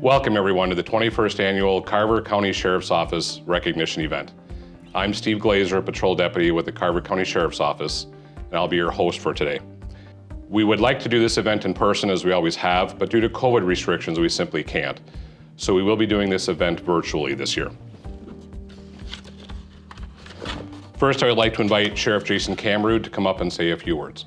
Welcome everyone to the 21st Annual Carver County Sheriff's Office Recognition Event. I'm Steve Glazer, Patrol Deputy with the Carver County Sheriff's Office, and I'll be your host for today. We would like to do this event in person as we always have, but due to COVID restrictions, we simply can't. So we will be doing this event virtually this year. First, I would like to invite Sheriff Jason Kamerud to come up and say a few words.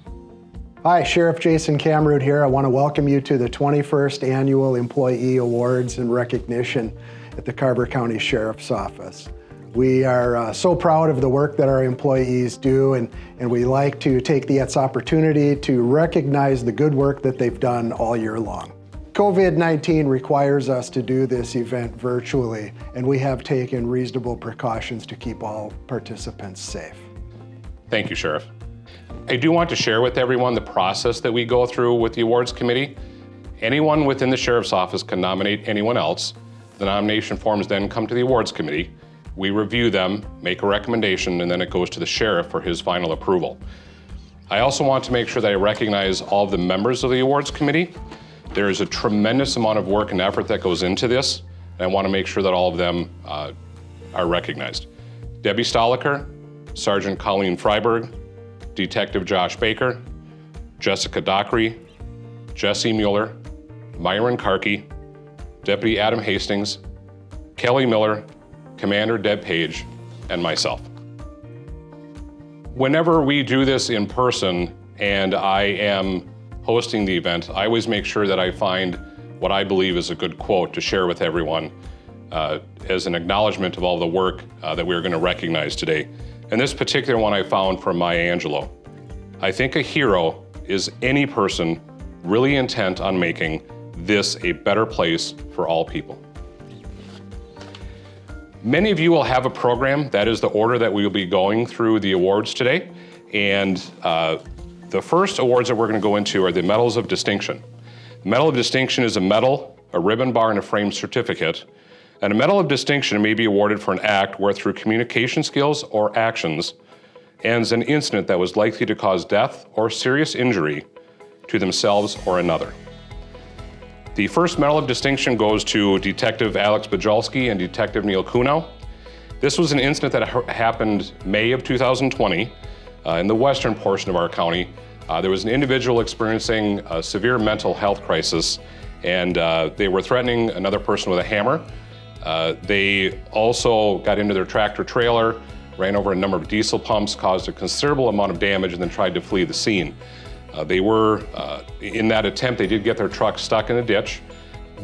Hi, Sheriff Jason Kamerud here. I want to welcome you to the 21st Annual Employee Awards and Recognition at the Carver County Sheriff's Office. We are so proud of the work that our employees do, and we like to take this opportunity to recognize the good work that they've done all year long. COVID-19 requires us to do this event virtually, and we have taken reasonable precautions to keep all participants safe. Thank you, Sheriff. I do want to share with everyone the process that we go through with the awards committee. Anyone within the Sheriff's Office can nominate anyone else. The nomination forms then come to the awards committee. We review them, make a recommendation, and then it goes to the sheriff for his final approval. I also want to make sure that I recognize all of the members of the awards committee. There is a tremendous amount of work and effort that goes into this, and I want to make sure that all of them are recognized. Debbie Stoliker, Sergeant Colleen Freiberg, Detective Josh Baker, Jessica Dockery, Jesse Mueller, Myron Karkey, Deputy Adam Hastings, Kelly Miller, Commander Deb Page, and myself. Whenever we do this in person and I am hosting the event, I always make sure that I find what I believe is a good quote to share with everyone as an acknowledgement of all the work that we're going to recognize today. And this particular one I found from Maya Angelou. I think a hero is any person really intent on making this a better place for all people. Many of you will have a program. That is the order that we will be going through the awards today. And the first awards that we're going to go into are the Medals of Distinction. The Medal of Distinction is a medal, a ribbon bar, and a framed certificate. And a Medal of Distinction may be awarded for an act where through communication skills or actions ends an incident that was likely to cause death or serious injury to themselves or another. The first Medal of Distinction goes to Detective Alex Bajolski and Detective Neil Kunow. This was an incident that happened May of 2020 in the western portion of our county. There was an individual experiencing a severe mental health crisis, and they were threatening another person with a hammer. They also got into their tractor trailer, ran over a number of diesel pumps, caused a considerable amount of damage, and then tried to flee the scene. In that attempt, they did get their truck stuck in a ditch.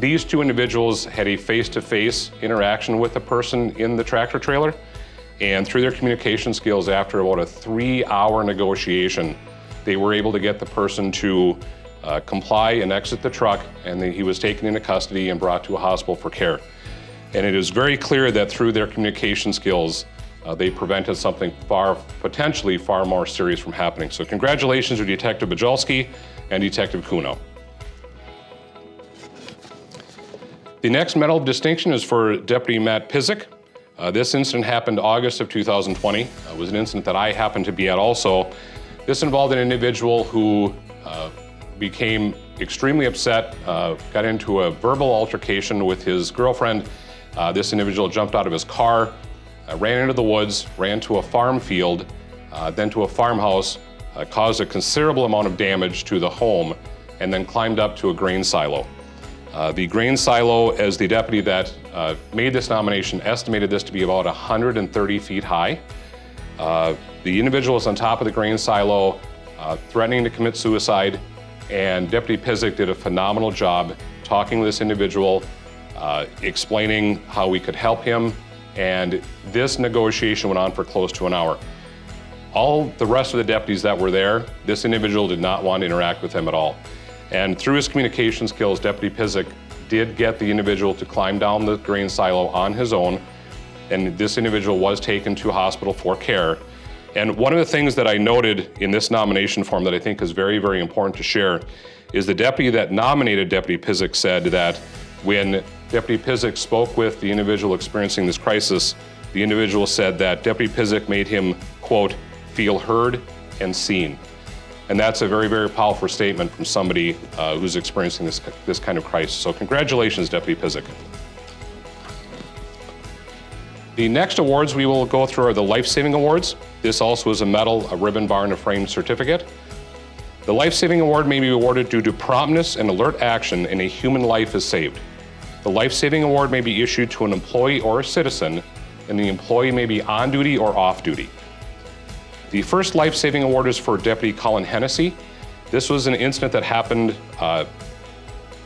These two individuals had a face-to-face interaction with the person in the tractor trailer, and through their communication skills, after about a 3-hour negotiation, they were able to get the person to comply and exit the truck, and he was taken into custody and brought to a hospital for care. And it is very clear that through their communication skills, they prevented something potentially far more serious from happening. So congratulations to Detective Bajolski and Detective Kunow. The next Medal of Distinction is for Deputy Matt Pizik. This incident happened August of 2020. It was an incident that I happened to be at also. This involved an individual who became extremely upset, got into a verbal altercation with his girlfriend. This individual jumped out of his car, ran into the woods, ran to a farm field, then to a farmhouse, caused a considerable amount of damage to the home, and then climbed up to a grain silo. The grain silo, as the deputy that made this nomination, estimated this to be about 130 feet high. The individual was on top of the grain silo, threatening to commit suicide, and Deputy Pizik did a phenomenal job talking with this individual, explaining how we could help him, and this negotiation went on for close to an hour. All the rest of the deputies that were there, this individual did not want to interact with him at all. And through his communication skills, Deputy Pizik did get the individual to climb down the grain silo on his own, and this individual was taken to hospital for care. And one of the things that I noted in this nomination form that I think is very, very important to share is the deputy that nominated Deputy Pizik said that when Deputy Pizik spoke with the individual experiencing this crisis, the individual said that Deputy Pizik made him, quote, feel heard and seen. And that's a very, very powerful statement from somebody who's experiencing this kind of crisis. So congratulations, Deputy Pizik. The next awards we will go through are the Life-Saving Awards. This also is a medal, a ribbon, bar, and a framed certificate. The Life-Saving Award may be awarded due to promptness and alert action, and a human life is saved. The Life-Saving Award may be issued to an employee or a citizen, and the employee may be on duty or off duty. The first Life-Saving Award is for Deputy Colin Hennessy. This was an incident that happened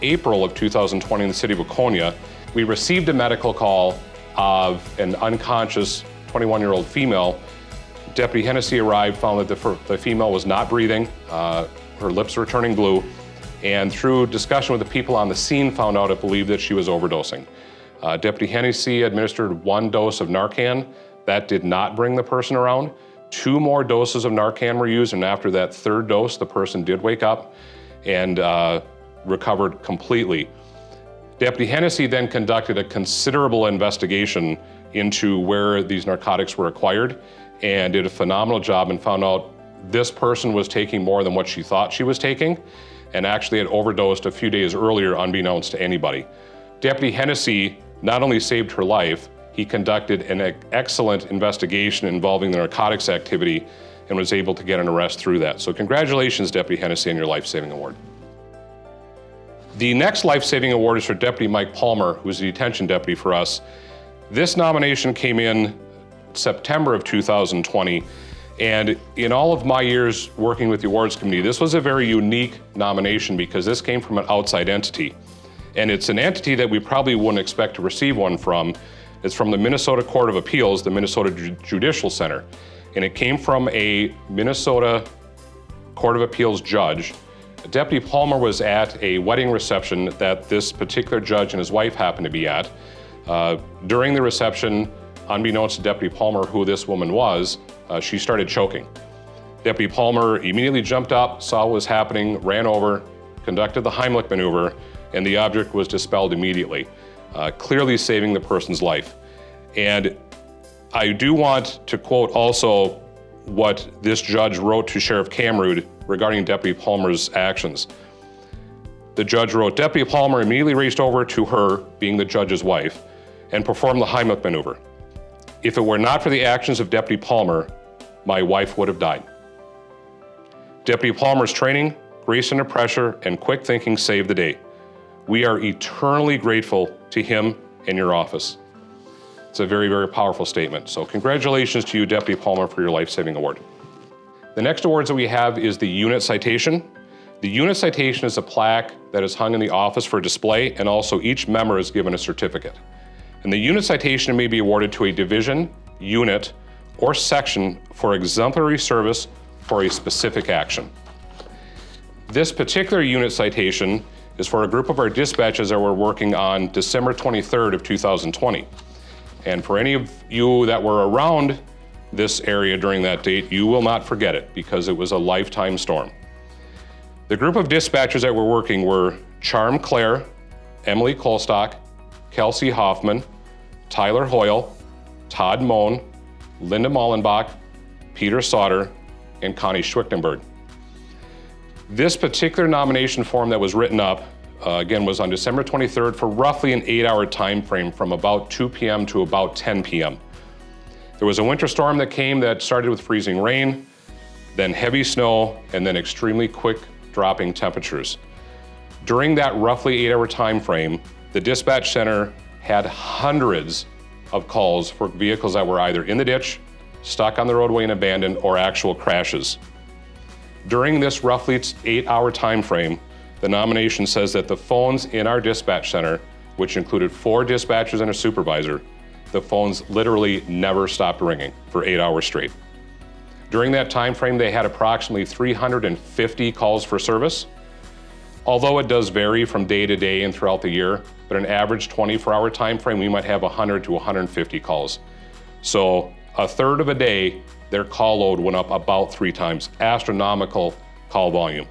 April of 2020 in the city of Waconia. We received a medical call of an unconscious 21-year-old female. Deputy Hennessy arrived, found that the female was not breathing, her lips were turning blue, and through discussion with the people on the scene found out, believed that she was overdosing. Deputy Hennessy administered 1 dose of Narcan. That did not bring the person around. 2 more doses of Narcan were used, and after that 3rd dose, the person did wake up and recovered completely. Deputy Hennessy then conducted a considerable investigation into where these narcotics were acquired and did a phenomenal job and found out this person was taking more than what she thought she was taking and actually had overdosed a few days earlier unbeknownst to anybody. Deputy Hennessy not only saved her life, he conducted an excellent investigation involving the narcotics activity and was able to get an arrest through that. So congratulations, Deputy Hennessy, on your Life-Saving Award. The next Life-Saving Award is for Deputy Mike Palmer, who's a detention deputy for us. This nomination came in September of 2020, and in all of my years working with the awards committee, this was a very unique nomination because this came from an outside entity. And it's an entity that we probably wouldn't expect to receive one from. It's from the Minnesota Court of Appeals, the Minnesota Judicial Center. And it came from a Minnesota Court of Appeals judge. Deputy Palmer was at a wedding reception that this particular judge and his wife happened to be at. During the reception, unbeknownst to Deputy Palmer who this woman was, she started choking. Deputy Palmer immediately jumped up, saw what was happening, ran over, conducted the Heimlich maneuver, and the object was dispelled immediately, clearly saving the person's life. And I do want to quote also what this judge wrote to Sheriff Kamerud regarding Deputy Palmer's actions. The judge wrote, Deputy Palmer immediately raced over to her, being the judge's wife, and performed the Heimlich maneuver. If it were not for the actions of Deputy Palmer, my wife would have died. Deputy Palmer's training, grace under pressure, and quick thinking saved the day. We are eternally grateful to him and your office. It's a very, very powerful statement. So congratulations to you, Deputy Palmer, for your Life-Saving Award. The next awards that we have is the Unit Citation. The Unit Citation is a plaque that is hung in the office for display, and also each member is given a certificate. And the Unit Citation may be awarded to a division, unit, or section for exemplary service for a specific action. This particular Unit Citation is for a group of our dispatches that were working on December 23rd of 2020. And for any of you that were around this area during that date, you will not forget it because it was a lifetime storm. The group of dispatchers that were working were Charm Clare, Emily Kolstock, Kelsey Hoffman, Tyler Hoyle, Todd Moen, Linda Mollenbach, Peter Sauter, and Connie Schwichtenberg. This particular nomination form that was written up, again, was on December 23rd for roughly an 8-hour time frame from about 2 p.m. to about 10 p.m. There was a winter storm that came that started with freezing rain, then heavy snow, and then extremely quick dropping temperatures. During that roughly 8-hour time frame, the dispatch center had hundreds of calls for vehicles that were either in the ditch, stuck on the roadway and abandoned, or actual crashes. During this roughly 8-hour time frame, the nomination says that the phones in our dispatch center, which included 4 dispatchers and a supervisor, the phones literally never stopped ringing for 8 hours straight. During that time frame, they had approximately 350 calls for service. Although it does vary from day to day and throughout the year, but an average 24-hour time frame, we might have 100 to 150 calls. So a third of a day, their call load went up about 3 times, astronomical call volume.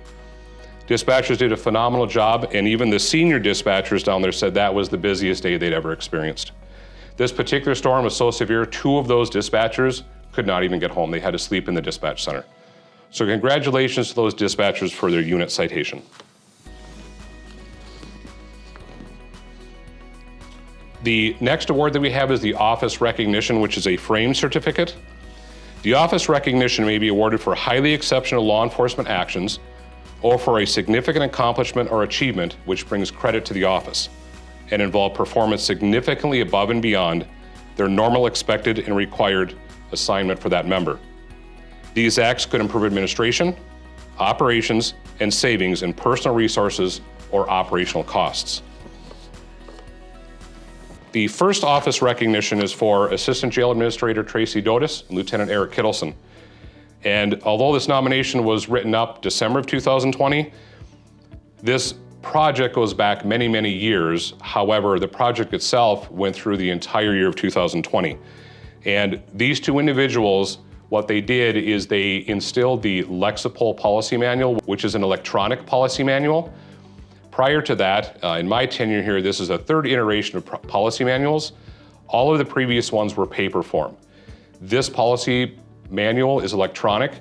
Dispatchers did a phenomenal job, and even the senior dispatchers down there said that was the busiest day they'd ever experienced. This particular storm was so severe, 2 of those dispatchers could not even get home. They had to sleep in the dispatch center. So congratulations to those dispatchers for their unit citation. The next award that we have is the Office Recognition, which is a frame certificate. The Office Recognition may be awarded for highly exceptional law enforcement actions or for a significant accomplishment or achievement which brings credit to the office and involve performance significantly above and beyond their normal expected and required assignment for that member. These acts could improve administration, operations, and savings in personal resources or operational costs. The first office recognition is for Assistant Jail Administrator Tracy Dotis and Lieutenant Eric Kittleson. And although this nomination was written up December of 2020, this project goes back many, many years. However, the project itself went through the entire year of 2020. And these two individuals, what they did is they instilled the Lexipol Policy Manual, which is an electronic policy manual. Prior to that, in my tenure here, this is a third iteration of policy manuals. All of the previous ones were paper form. This policy manual is electronic.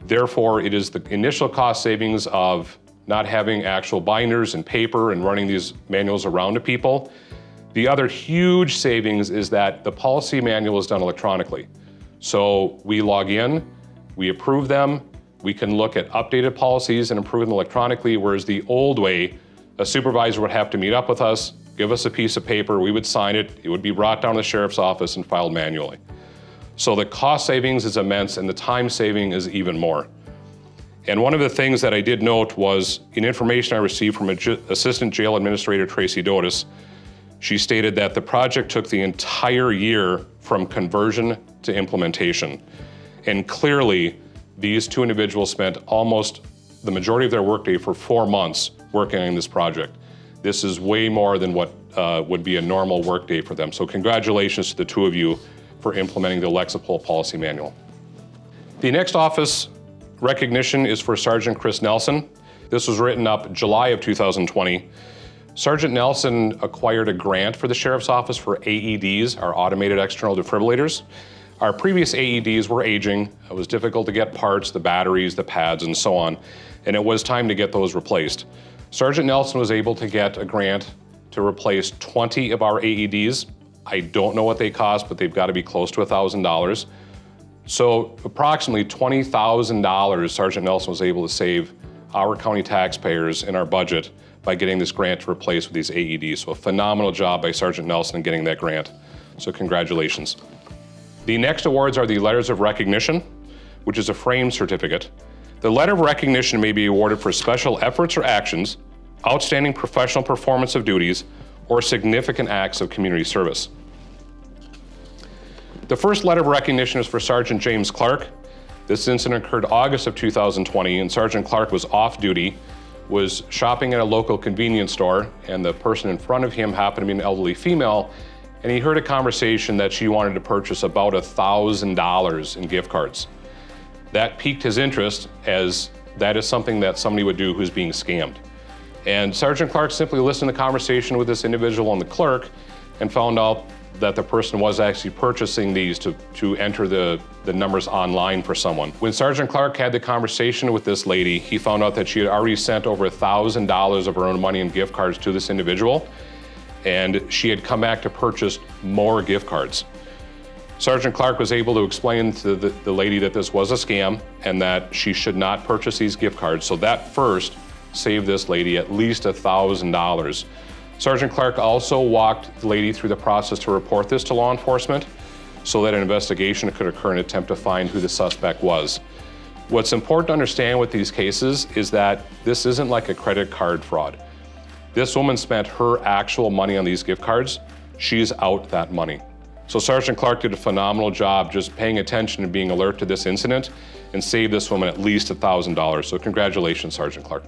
Therefore, it is the initial cost savings of not having actual binders and paper and running these manuals around to people. The other huge savings is that the policy manual is done electronically. So we log in, we approve them, we can look at updated policies and improve them electronically, whereas the old way, a supervisor would have to meet up with us, give us a piece of paper, we would sign it, it would be brought down to the sheriff's office and filed manually. So the cost savings is immense and the time saving is even more. And one of the things that I did note was in information I received from Assistant Jail Administrator Tracy Dotis, she stated that the project took the entire year from conversion to implementation. And clearly, these two individuals spent almost the majority of their workday for 4 months working on this project. This is way more than what would be a normal workday for them. So congratulations to the two of you for implementing the Lexipol Policy Manual. The next office recognition is for Sergeant Chris Nelson. This was written up July of 2020. Sergeant Nelson acquired a grant for the Sheriff's Office for AEDs, our automated external defibrillators. Our previous AEDs were aging. It was difficult to get parts, the batteries, the pads, and so on, and it was time to get those replaced. Sergeant Nelson was able to get a grant to replace 20 of our AEDs. I don't know what they cost, but they've got to be close to $1,000. So approximately $20,000 Sergeant Nelson was able to save our county taxpayers in our budget by getting this grant to replace with these AEDs. So a phenomenal job by Sergeant Nelson in getting that grant. So congratulations. The next awards are the Letters of Recognition, which is a frame certificate. The Letter of Recognition may be awarded for special efforts or actions, outstanding professional performance of duties, or significant acts of community service. The first Letter of Recognition is for Sergeant James Clark. This incident occurred August of 2020, and Sergeant Clark was off duty, was shopping at a local convenience store, and the person in front of him happened to be an elderly female, and he heard a conversation that she wanted to purchase about $1,000 in gift cards. That piqued his interest, as that is something that somebody would do who's being scammed. And Sergeant Clark simply listened to the conversation with this individual and the clerk and found out that the person was actually purchasing these to enter the numbers online for someone. When Sergeant Clark had the conversation with this lady, he found out that she had already sent over $1,000 of her own money in gift cards to this individual, and she had come back to purchase more gift cards. Sergeant Clark was able to explain to the lady that this was a scam and that she should not purchase these gift cards. So that first saved this lady at least $1,000. Sergeant Clark also walked the lady through the process to report this to law enforcement so that an investigation could occur in an attempt to find who the suspect was. What's important to understand with these cases is that this isn't like a credit card fraud. This woman spent her actual money on these gift cards. She's out that money. So Sergeant Clark did a phenomenal job just paying attention and being alert to this incident and saved this woman at least $1,000. So congratulations, Sergeant Clark.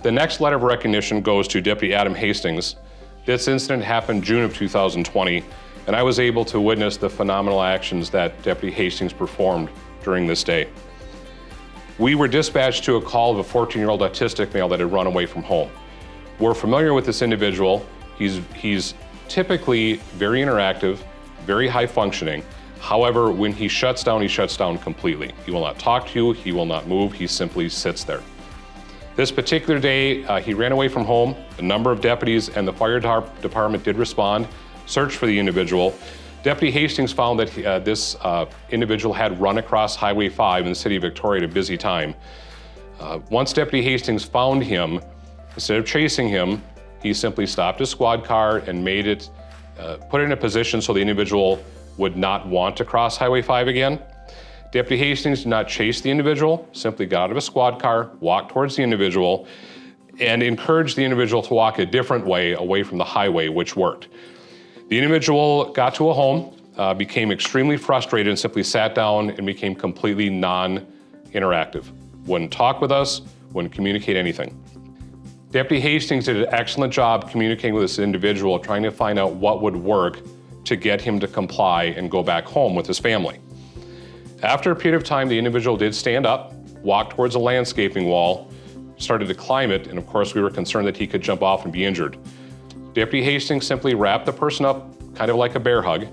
The next letter of recognition goes to Deputy Adam Hastings. This incident happened June of 2020, and I was able to witness the phenomenal actions that Deputy Hastings performed during this day. We were dispatched to a call of a 14-year-old autistic male that had run away from home. We're familiar with this individual. He's typically very interactive, very high functioning, However, when he shuts down completely. He will not talk to you, he will not move, he simply sits there. This particular day, he ran away from home. A number of deputies and the fire department did respond, searched for the individual. Deputy Hastings found that this individual had run across Highway 5 in the city of Victoria at a busy time. Once Deputy Hastings found him, instead of chasing him, he simply stopped his squad car and made it, put it in a position so the individual would not want to cross Highway 5 again. Deputy Hastings did not chase the individual, simply got out of a squad car, walked towards the individual, and encouraged the individual to walk a different way away from the highway, which worked. The individual got to a home, became extremely frustrated, and simply sat down and became completely non-interactive. Wouldn't talk with us, wouldn't communicate anything. Deputy Hastings did an excellent job communicating with this individual, trying to find out what would work to get him to comply and go back home with his family. After a period of time, the individual did stand up, walked towards a landscaping wall, started to climb it, and of course we were concerned that he could jump off and be injured. Deputy Hastings simply wrapped the person up, kind of like a bear hug,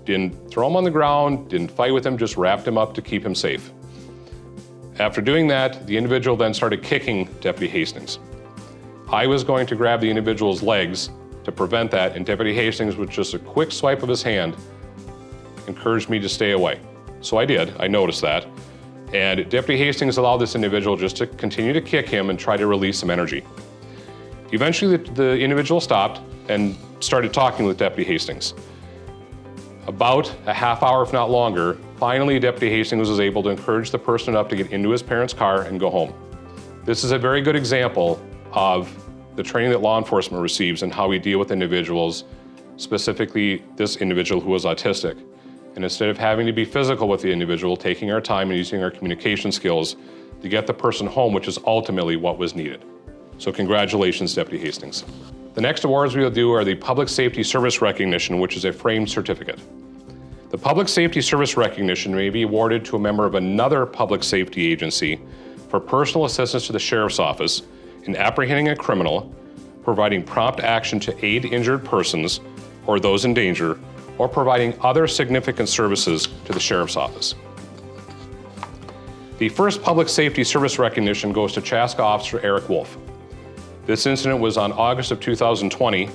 didn't throw him on the ground, didn't fight with him, just wrapped him up to keep him safe. After doing that, the individual then started kicking Deputy Hastings. I was going to grab the individual's legs to prevent that, and Deputy Hastings, with just a quick swipe of his hand, encouraged me to stay away. So I did, I noticed that. And Deputy Hastings allowed this individual just to continue to kick him and try to release some energy. Eventually, the individual stopped and started talking with Deputy Hastings. About a half hour, if not longer, finally Deputy Hastings was able to encourage the person enough to get into his parents' car and go home. This is a very good example of the training that law enforcement receives and how we deal with individuals, specifically this individual who was autistic. And instead of having to be physical with the individual, taking our time and using our communication skills to get the person home, which is ultimately what was needed. So congratulations, Deputy Hastings. The next awards we will do are the Public Safety Service Recognition, which is a framed certificate. The Public Safety Service Recognition may be awarded to a member of another public safety agency for personal assistance to the Sheriff's Office in apprehending a criminal, providing prompt action to aid injured persons or those in danger, or providing other significant services to the Sheriff's Office. The first Public Safety Service Recognition goes to Chaska Officer Eric Wolf. This incident was on August of 2020.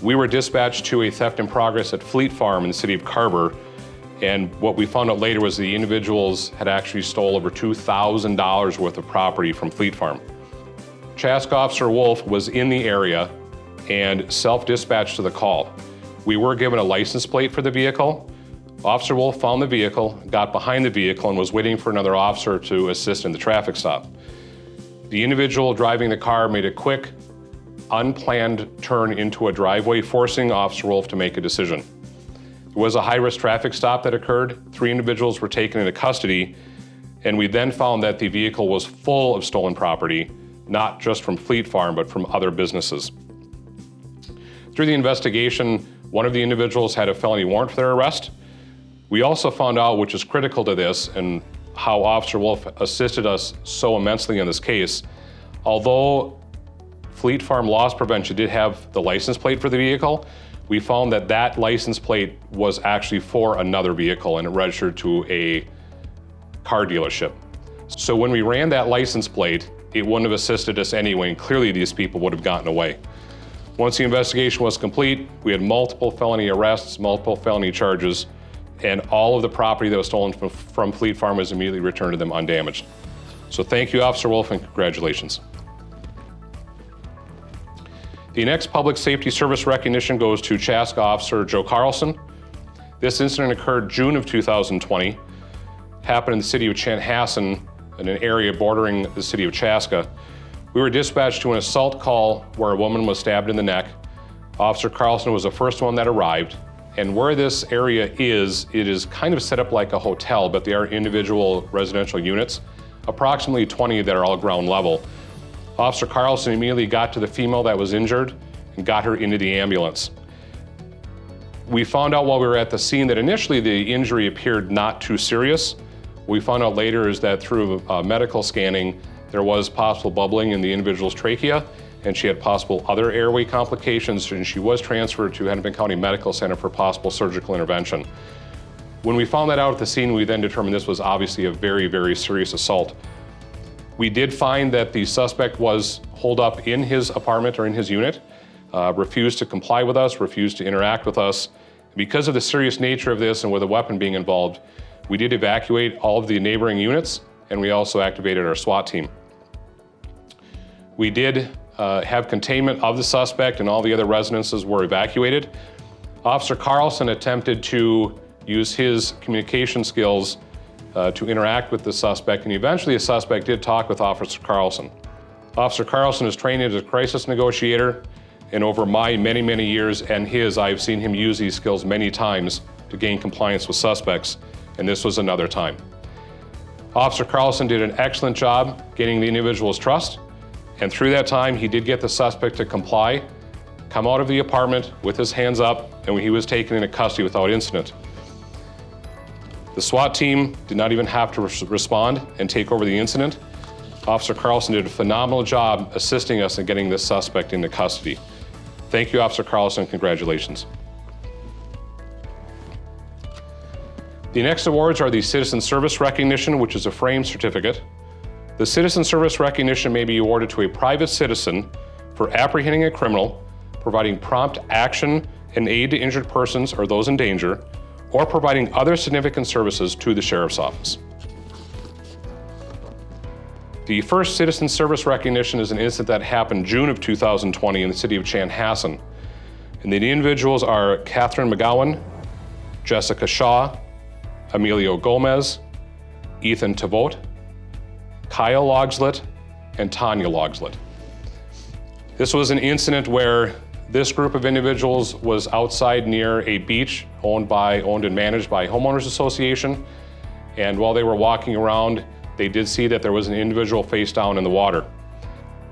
We were dispatched to a theft in progress at Fleet Farm in the city of Carver, and what we found out later was the individuals had actually stole over $2,000 worth of property from Fleet Farm. Chaska Officer Wolf was in the area and self-dispatched to the call. We were given a license plate for the vehicle. Officer Wolf found the vehicle, got behind the vehicle, and was waiting for another officer to assist in the traffic stop. The individual driving the car made a quick, unplanned turn into a driveway, forcing Officer Wolf to make a decision. It was a high-risk traffic stop that occurred. 3 individuals were taken into custody, and we then found that the vehicle was full of stolen property, not just from Fleet Farm, but from other businesses. Through the investigation, one of the individuals had a felony warrant for their arrest. We also found out, which is critical to this, and how Officer Wolf assisted us so immensely in this case. Although Fleet Farm Loss Prevention did have the license plate for the vehicle, we found that that license plate was actually for another vehicle and it registered to a car dealership. So when we ran that license plate, it wouldn't have assisted us anyway, and clearly these people would have gotten away. Once the investigation was complete, we had multiple felony arrests, multiple felony charges, and all of the property that was stolen from Fleet Farm was immediately returned to them undamaged. So thank you, Officer Wolf, and congratulations. The next Public Safety Service Recognition goes to Chaska Officer Joe Carlson. This incident occurred June of 2020, happened in the city of Chanhassen, in an area bordering the city of Chaska. We were dispatched to an assault call where a woman was stabbed in the neck. Officer Carlson was the first one that arrived. And where this area is, it is kind of set up like a hotel, but they are individual residential units, approximately 20 that are all ground level. Officer Carlson immediately got to the female that was injured and got her into the ambulance. We found out while we were at the scene that initially the injury appeared not too serious. What we found out later is that through medical scanning, there was possible bubbling in the individual's trachea, and she had possible other airway complications, and she was transferred to Hennepin County Medical Center for possible surgical intervention. When we found that out at the scene, we then determined this was obviously a very, very serious assault. We did find that the suspect was holed up in his apartment or in his unit, refused to comply with us, refused to interact with us. Because of the serious nature of this and with a weapon being involved, we did evacuate all of the neighboring units, and we also activated our SWAT team. We did have containment of the suspect, and all the other residences were evacuated. Officer Carlson attempted to use his communication skills to interact with the suspect, and eventually the suspect did talk with Officer Carlson. Officer Carlson is trained as a crisis negotiator, and over my many, many years and his, I've seen him use these skills many times to gain compliance with suspects, and this was another time. Officer Carlson did an excellent job gaining the individual's trust, and through that time, he did get the suspect to comply, come out of the apartment with his hands up, and he was taken into custody without incident. The SWAT team did not even have to respond and take over the incident. Officer Carlson did a phenomenal job assisting us in getting this suspect into custody. Thank you, Officer Carlson. Congratulations. The next awards are the Citizen Service Recognition, which is a framed certificate. The Citizen Service Recognition may be awarded to a private citizen for apprehending a criminal, providing prompt action and aid to injured persons or those in danger, or providing other significant services to the Sheriff's Office. The first Citizen Service Recognition is an incident that happened June of 2020 in the city of Chanhassen. And the individuals are Catherine McGowan, Jessica Shaw, Emilio Gomez, Ethan Tavote, Kyle Logslet, and Tanya Logslet. This was an incident where this group of individuals was outside near a beach owned and managed by a homeowners association. And while they were walking around, they did see that there was an individual face down in the water.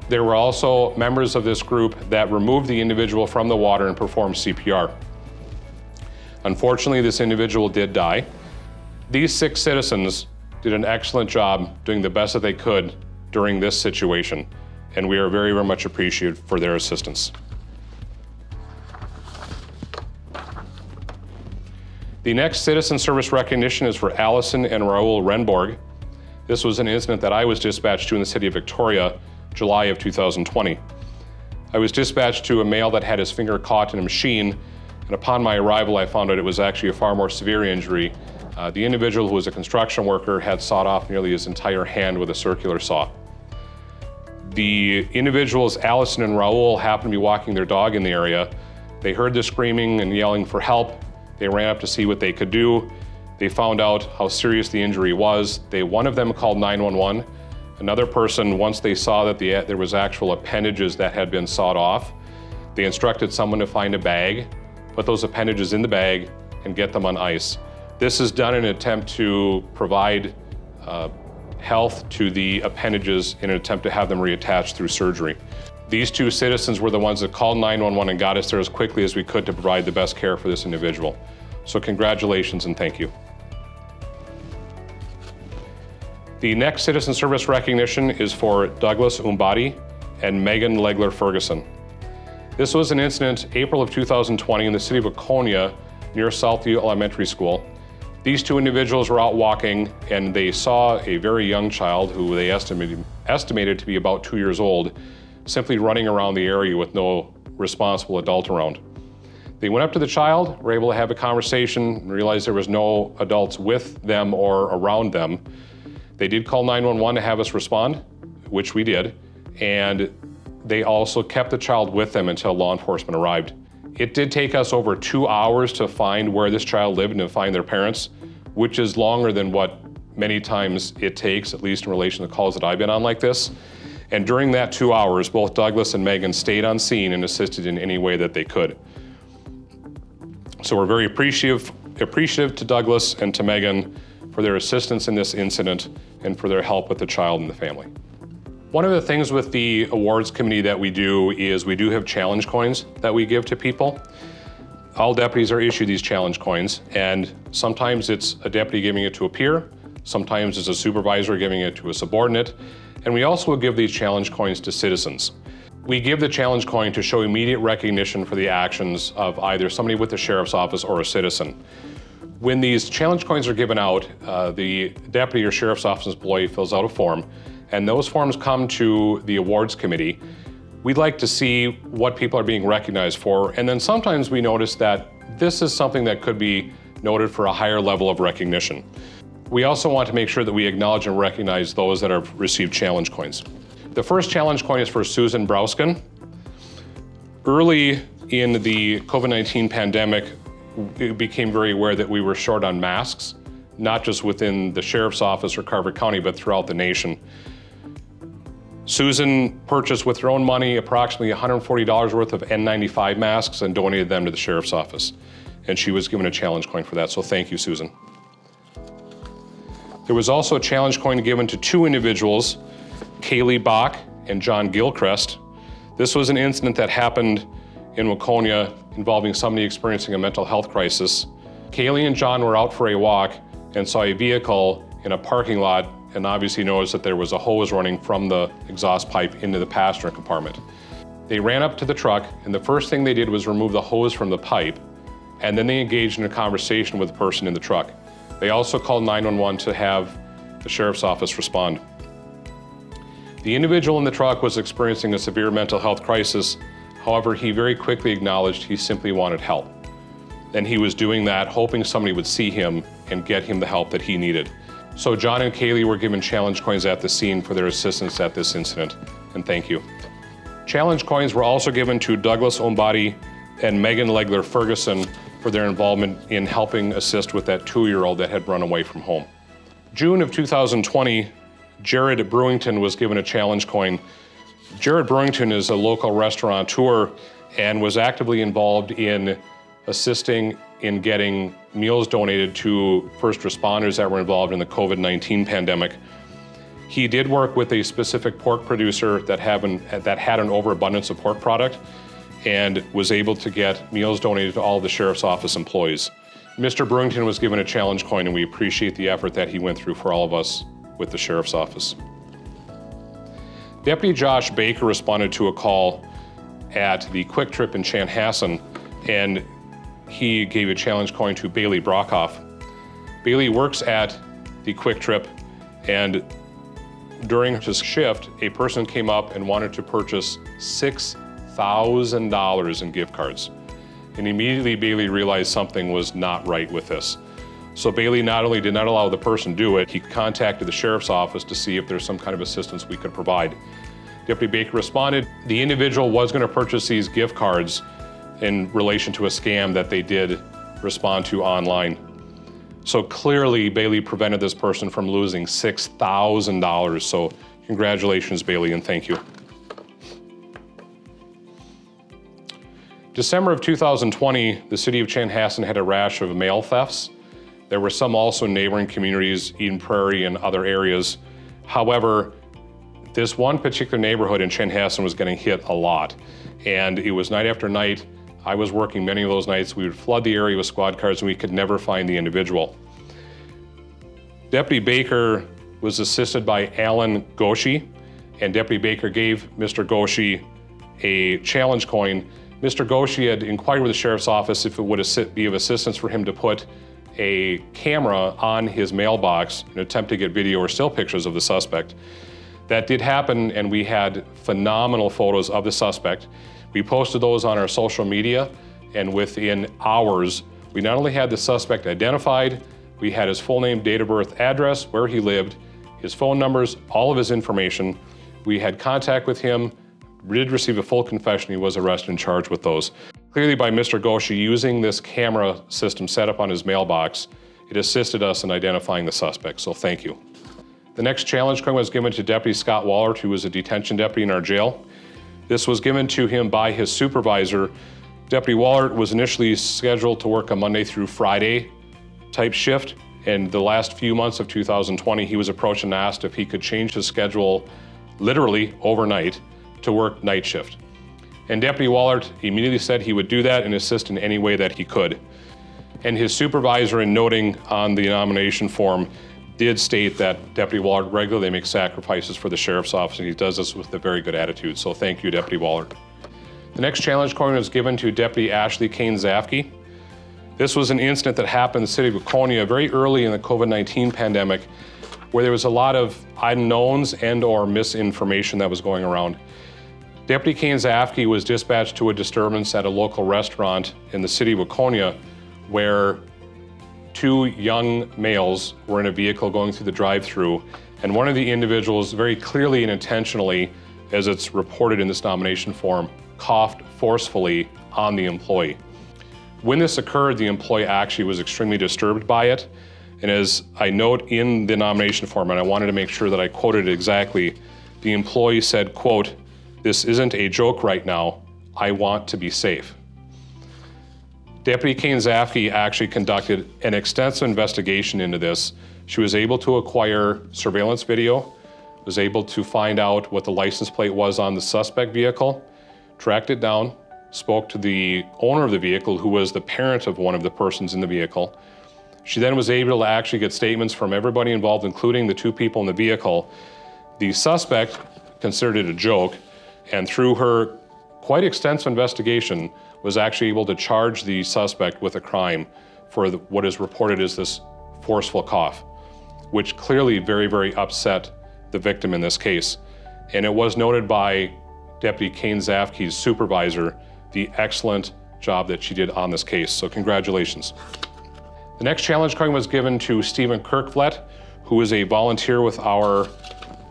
There were also members of this group that removed the individual from the water and performed CPR. Unfortunately, this individual did die. These 6 citizens did an excellent job doing the best that they could during this situation, and we are very, very much appreciative for their assistance. The next Citizen Service Recognition is for Allison and Raul Renborg. This was an incident that I was dispatched to in the city of Victoria, July of 2020. I was dispatched to a male that had his finger caught in a machine, and upon my arrival, I found out it was actually a far more severe injury. The individual, who was a construction worker, had sawed off nearly his entire hand with a circular saw. The individuals, Allison and Raul, happened to be walking their dog in the area. They heard the screaming and yelling for help. They ran up to see what they could do. They found out how serious the injury was. One of them called 911. Another person, once they saw that there was actual appendages that had been sawed off, they instructed someone to find a bag, put those appendages in the bag, and get them on ice. This is done in an attempt to provide health to the appendages in an attempt to have them reattached through surgery. These 2 citizens were the ones that called 911 and got us there as quickly as we could to provide the best care for this individual. So congratulations and thank you. The next Citizen Service Recognition is for Douglas Umbati and Megan Legler-Ferguson. This was an incident April of 2020 in the city of Waconia near Southview Elementary School. These 2 individuals were out walking and they saw a very young child who they estimated to be about 2 years old, simply running around the area with no responsible adult around. They went up to the child, were able to have a conversation, and realized there was no adults with them or around them. They did call 911 to have us respond, which we did, and they also kept the child with them until law enforcement arrived. It did take us over 2 hours to find where this child lived and to find their parents, which is longer than what many times it takes, at least in relation to calls that I've been on like this. And during that 2 hours, both Douglas and Megan stayed on scene and assisted in any way that they could. So we're very appreciative to Douglas and to Megan for their assistance in this incident and for their help with the child and the family. One of the things with the awards committee that we do is we do have challenge coins that we give to people. All deputies are issued these challenge coins, and sometimes it's a deputy giving it to a peer, sometimes it's a supervisor giving it to a subordinate, and we also give these challenge coins to citizens. We give the challenge coin to show immediate recognition for the actions of either somebody with the sheriff's office or a citizen. When these challenge coins are given out, the deputy or sheriff's office employee fills out a form, and those forms come to the awards committee. We'd like to see what people are being recognized for, and then sometimes we notice that this is something that could be noted for a higher level of recognition. We also want to make sure that we acknowledge and recognize those that have received challenge coins. The first challenge coin is for Susan Browskin. Early in the COVID-19 pandemic, we became very aware that we were short on masks, not just within the sheriff's office or Carver County, but throughout the nation. Susan purchased with her own money approximately $140 worth of N95 masks and donated them to the sheriff's office. And she was given a challenge coin for that, so thank you, Susan. There was also a challenge coin given to two individuals, Kaylee Bach and John Gilchrist. This was an incident that happened in Waconia involving somebody experiencing a mental health crisis. Kaylee and John were out for a walk and saw a vehicle in a parking lot and obviously noticed that there was a hose running from the exhaust pipe into the passenger compartment. They ran up to the truck, and the first thing they did was remove the hose from the pipe, and then they engaged in a conversation with the person in the truck. They also called 911 to have the sheriff's office respond. The individual in the truck was experiencing a severe mental health crisis. However, he very quickly acknowledged he simply wanted help. And he was doing that, hoping somebody would see him and get him the help that he needed. So John and Kaylee were given challenge coins at the scene for their assistance at this incident, and thank you. Challenge coins were also given to Douglas Ombody and Megan Legler Ferguson for their involvement in helping assist with that 2-year-old that had run away from home. June of 2020, Jared Brewington was given a challenge coin. Jared Brewington is a local restaurateur and was actively involved in assisting in getting meals donated to first responders that were involved in the COVID-19 pandemic. He did work with a specific pork producer that had an overabundance of pork product and was able to get meals donated to all of the sheriff's office employees. Mr. Brewington was given a challenge coin, and we appreciate the effort that he went through for all of us with the sheriff's office. Deputy Josh Baker responded to a call at the Quick Trip in Chanhassen, and he gave a challenge coin to Bailey Brockhoff. Bailey works at the Quick Trip, and during his shift, a person came up and wanted to purchase $6,000 in gift cards. And immediately Bailey realized something was not right with this. So Bailey not only did not allow the person to do it, he contacted the sheriff's office to see if there's some kind of assistance we could provide. Deputy Baker responded. The individual was going to purchase these gift cards in relation to a scam that they did respond to online. So clearly Bailey prevented this person from losing $6,000. So congratulations, Bailey, and thank you. December of 2020, the city of Chanhassen had a rash of mail thefts. There were some also in neighboring communities, Eden Prairie and other areas. However, this one particular neighborhood in Chanhassen was getting hit a lot. And it was night after night. I was working many of those nights. We would flood the area with squad cars and we could never find the individual. Deputy Baker was assisted by Alan Goshi, and Deputy Baker gave Mr. Goshi a challenge coin. Mr. Goshi had inquired with the sheriff's office if it would be of assistance for him to put a camera on his mailbox in an attempt to get video or still pictures of the suspect. That did happen, and we had phenomenal photos of the suspect. We posted those on our social media, and within hours, we not only had the suspect identified, we had his full name, date of birth, address, where he lived, his phone numbers, all of his information. We had contact with him, did receive a full confession. He was arrested and charged with those. Clearly by Mr. Goshi using this camera system set up on his mailbox, it assisted us in identifying the suspect, so thank you. The next challenge coin was given to Deputy Scott Wallert, who was a detention deputy in our jail. This was given to him by his supervisor. Deputy Wallert was initially scheduled to work a Monday through Friday type shift. In the last few months of 2020, he was approached and asked if he could change his schedule literally overnight to work night shift. And Deputy Wallert immediately said he would do that and assist in any way that he could. And his supervisor, in noting on the nomination form, did state that Deputy Wallert regularly makes sacrifices for the sheriff's office, and he does this with a very good attitude. So thank you, Deputy Wallert. The next challenge coin was given to Deputy Ashley Kane Zafke. This was an incident that happened in the city of Waconia very early in the COVID-19 pandemic, where there was a lot of unknowns and or misinformation that was going around. Deputy Kane Zafke was dispatched to a disturbance at a local restaurant in the city of Waconia, where two young males were in a vehicle going through the drive-thru, and one of the individuals very clearly and intentionally, as it's reported in this nomination form, coughed forcefully on the employee. When this occurred, the employee actually was extremely disturbed by it, and as I note in the nomination form, and I wanted to make sure that I quoted it exactly, the employee said, quote, "This isn't a joke right now, I want to be safe." Deputy Kane Zafke actually conducted an extensive investigation into this. She was able to acquire surveillance video, was able to find out what the license plate was on the suspect vehicle, tracked it down, spoke to the owner of the vehicle, who was the parent of one of the persons in the vehicle. She then was able to actually get statements from everybody involved, including the two people in the vehicle. The suspect considered it a joke, and through her quite extensive investigation, was actually able to charge the suspect with a crime for what is reported as this forceful cough, which clearly very, very upset the victim in this case. And it was noted by Deputy Kane Zafke's supervisor, the excellent job that she did on this case. So congratulations. The next challenge coin was given to Stephen Kirkvlet, who is a volunteer with our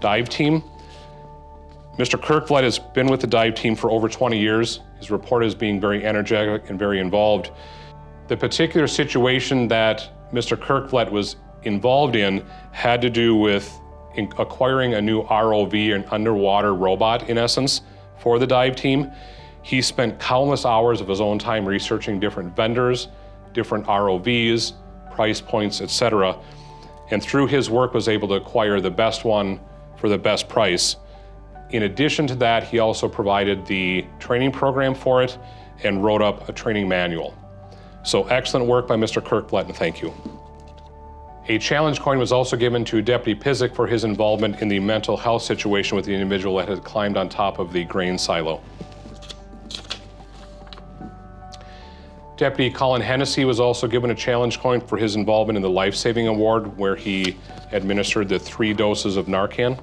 dive team. Mr. Kirkvlet has been with the dive team for over 20 years. His report is being very energetic and very involved. The particular situation that Mr. Kirkvlet was involved in had to do with acquiring a new ROV, an underwater robot in essence, for the dive team. He spent countless hours of his own time researching different vendors, different ROVs, price points, etc. And through his work was able to acquire the best one for the best price. In addition to that, he also provided the training program for it and wrote up a training manual. So excellent work by Mr. Kirkvlet, and thank you. A challenge coin was also given to Deputy Pizik for his involvement in the mental health situation with the individual that had climbed on top of the grain silo. Deputy Colin Hennessy was also given a challenge coin for his involvement in the life-saving award, where he administered the 3 doses of Narcan.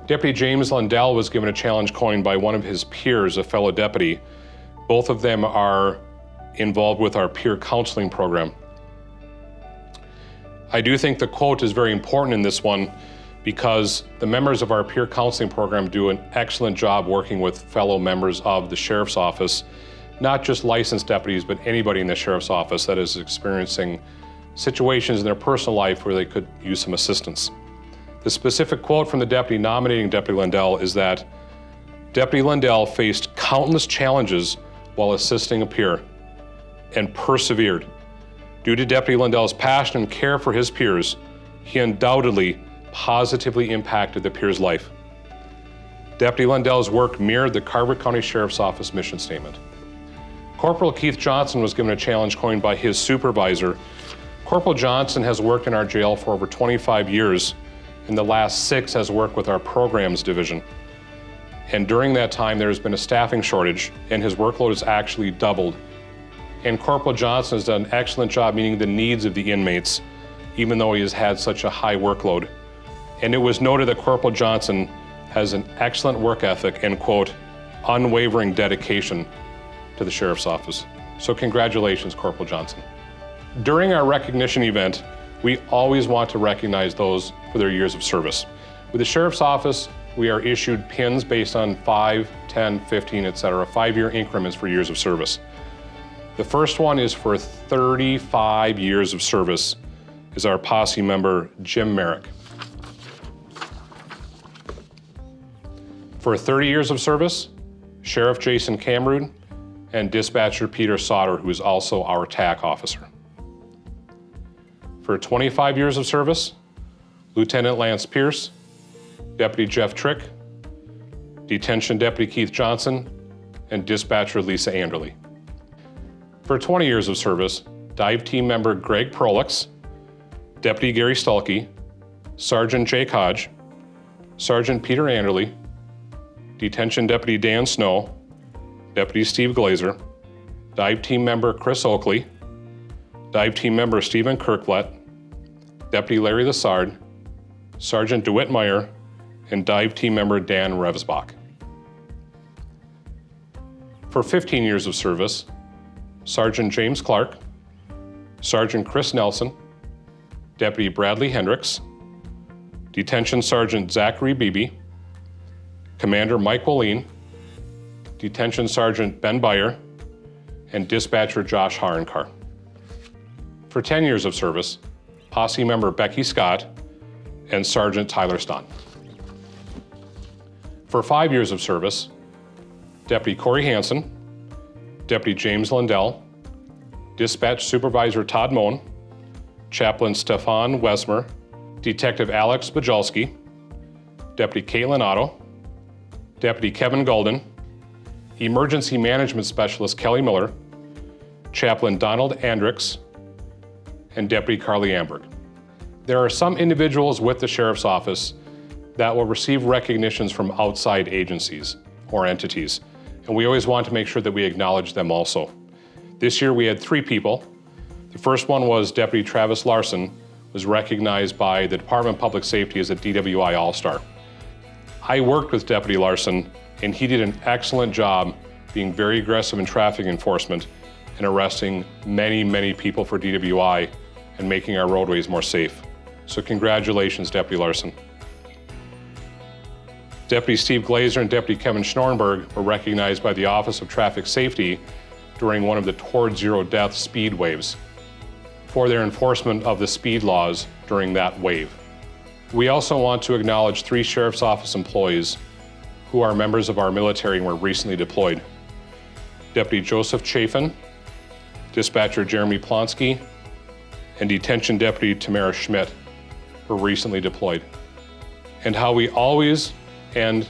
Deputy James Lundell was given a challenge coin by one of his peers, a fellow deputy. Both of them are involved with our peer counseling program. I do think the quote is very important in this one because the members of our peer counseling program do an excellent job working with fellow members of the Sheriff's Office, not just licensed deputies, but anybody in the Sheriff's Office that is experiencing situations in their personal life where they could use some assistance. The specific quote from the deputy nominating Deputy Lundell is that Deputy Lundell faced countless challenges while assisting a peer and persevered. Due to Deputy Lundell's passion and care for his peers, he undoubtedly positively impacted the peer's life. Deputy Lundell's work mirrored the Carver County Sheriff's Office mission statement. Corporal Keith Johnson was given a challenge coin by his supervisor. Corporal Johnson has worked in our jail for over 25 years. In the last 6 has worked with our programs division. And during that time, there has been a staffing shortage, and his workload has actually doubled. And Corporal Johnson has done an excellent job meeting the needs of the inmates, even though he has had such a high workload. And it was noted that Corporal Johnson has an excellent work ethic and, quote, unwavering dedication to the Sheriff's Office. So congratulations, Corporal Johnson. During our recognition event, we always want to recognize those for their years of service. With the Sheriff's Office, we are issued pins based on 5, 10, 15, etc., 5-year increments for years of service. The first one is for 35 years of service, is our posse member, Jim Merrick. For 30 years of service, Sheriff Jason Kamerud and Dispatcher Peter Sauter, who is also our TAC officer. For 25 years of service, Lieutenant Lance Pierce, Deputy Jeff Trick, Detention Deputy Keith Johnson, and Dispatcher Lisa Anderley. For 20 years of service, Dive Team member Greg Prolix, Deputy Gary Stulke, Sergeant Jake Hodge, Sergeant Peter Anderley, Detention Deputy Dan Snow, Deputy Steve Glazer, Dive Team Member Chris Oakley, Dive Team Member Stephen Kirklet, Deputy Larry Lassard, Sergeant DeWitt Meyer, and Dive Team Member Dan Revsbach. For 15 years of service, Sergeant James Clark, Sergeant Chris Nelson, Deputy Bradley Hendricks, Detention Sergeant Zachary Beebe, Commander Mike Woleen, Detention Sergeant Ben Beyer, and Dispatcher Josh Harenkar. For 10 years of service, Posse Member Becky Scott and Sergeant Tyler Ston. For 5 years of service, Deputy Corey Hansen, Deputy James Lindell, Dispatch Supervisor Todd Moen, Chaplain Stefan Wesmer, Detective Alex Bajalski, Deputy Caitlin Otto, Deputy Kevin Golden, Emergency Management Specialist Kelly Miller, Chaplain Donald Andricks, and Deputy Carly Amberg. There are some individuals with the Sheriff's Office that will receive recognitions from outside agencies or entities, and we always want to make sure that we acknowledge them also. This year we had 3 people. The first one was Deputy Travis Larson, was recognized by the Department of Public Safety as a DWI All-Star. I worked with Deputy Larson, and he did an excellent job being very aggressive in traffic enforcement and arresting many, many people for DWI and making our roadways more safe. So congratulations, Deputy Larson. Deputy Steve Glazer and Deputy Kevin Schnorrenberg were recognized by the Office of Traffic Safety during one of the Toward Zero Death speed waves for their enforcement of the speed laws during that wave. We also want to acknowledge 3 Sheriff's Office employees who are members of our military and were recently deployed. Deputy Joseph Chafin, Dispatcher Jeremy Plonsky, and Detention Deputy Tamara Schmidt were recently deployed. And how we always end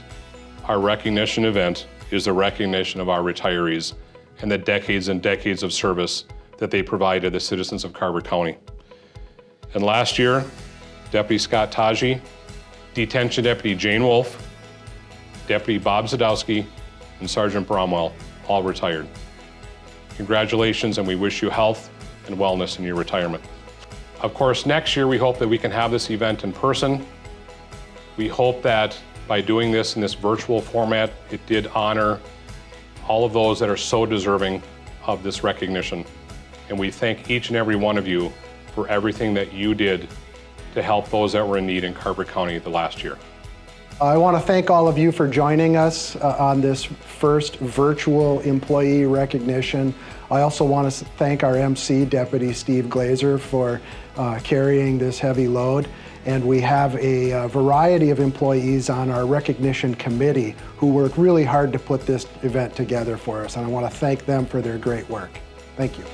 our recognition event is the recognition of our retirees and the decades and decades of service that they provide to the citizens of Carver County. And last year, Deputy Scott Taji, Detention Deputy Jane Wolf, Deputy Bob Zadowski, and Sergeant Bromwell all retired. Congratulations, and we wish you health and wellness in your retirement. Of course, next year we hope that we can have this event in person. We hope that by doing this in this virtual format, it did honor all of those that are so deserving of this recognition. And we thank each and every one of you for everything that you did to help those that were in need in Carver County the last year. I want to thank all of you for joining us on this first virtual employee recognition. I also want to thank our MC, Deputy Steve Glazer, for carrying this heavy load. And we have a variety of employees on our recognition committee who worked really hard to put this event together for us. And I want to thank them for their great work. Thank you.